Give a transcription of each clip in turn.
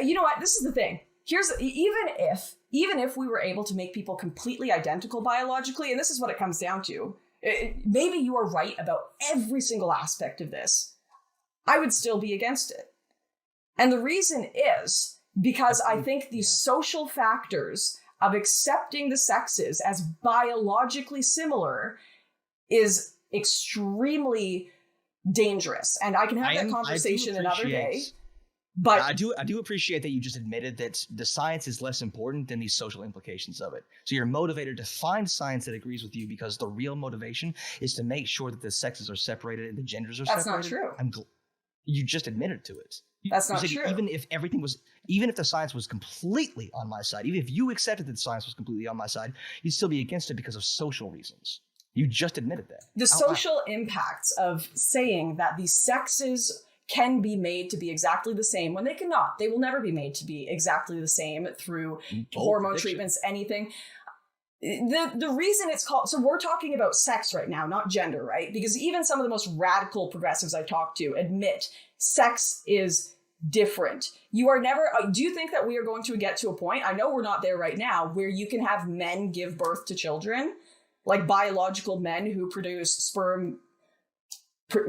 You know what? This is the thing. Even if we were able to make people completely identical biologically, and this is what it comes down to, maybe you are right about every single aspect of this, I would still be against it. And the reason is because I think these social factors of accepting the sexes as biologically similar is extremely dangerous. And I can have that conversation another day. But I do appreciate that you just admitted that the science is less important than these social implications of it. So you're motivated to find science that agrees with you because the real motivation is to make sure that the sexes are separated and the genders are separated. That's not true. You just admitted to it. That's not true. Even if the science was completely on my side, even if you accepted that science was completely on my side, you'd still be against it because of social reasons. You just admitted that. The social impacts of saying that the sexes can be made to be exactly the same when they cannot. They will never be made to be exactly the same through hormone treatments, anything. The reason it's called, so we're talking about sex right now, not gender, right? Because even some of the most radical progressives I talk to admit sex is different. You are never, do you think that we are going to get to a point, I know we're not there right now, where you can have men give birth to children, like biological men who produce sperm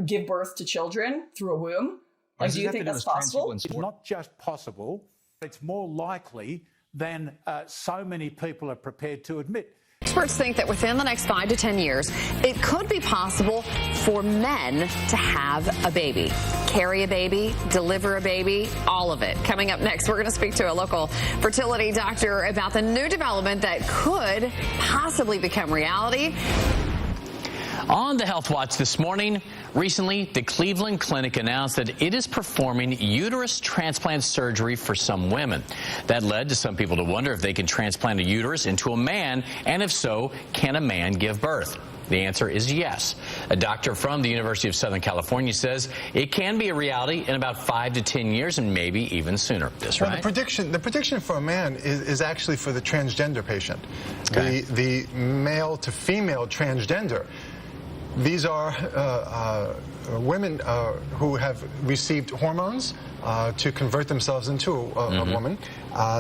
give birth to children through a womb? Like, do you think that's possible? It's not just possible, it's more likely than so many people are prepared to admit. Experts think that within the next 5 to 10 years, it could be possible for men to have a baby, carry a baby, deliver a baby, all of it. Coming up next, we're going to speak to a local fertility doctor about the new development that could possibly become reality. On the Health Watch this morning, recently, the Cleveland Clinic announced that it is performing uterus transplant surgery for some women. That led to some people to wonder if they can transplant a uterus into a man, and if so, can a man give birth? The answer is yes. A doctor from the University of Southern California says it can be a reality in about 5 to 10 years and maybe even sooner. That's right. The prediction for a man is actually for the transgender patient, the male to female transgender. These are women who have received hormones to convert themselves into a woman.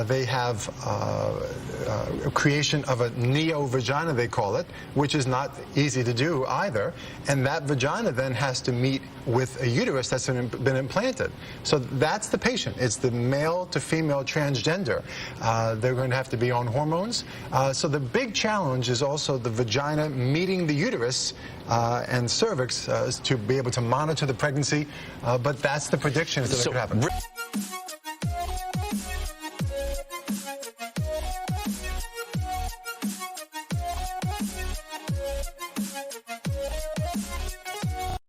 They have a creation of a neo-vagina, they call it, which is not easy to do either. And that vagina then has to meet with a uterus that's been implanted. So that's the patient. It's the male to female transgender. They're going to have to be on hormones. So the big challenge is also the vagina meeting the uterus and cervix to be able to monitor the pregnancy. But that's the prediction is that it could happen.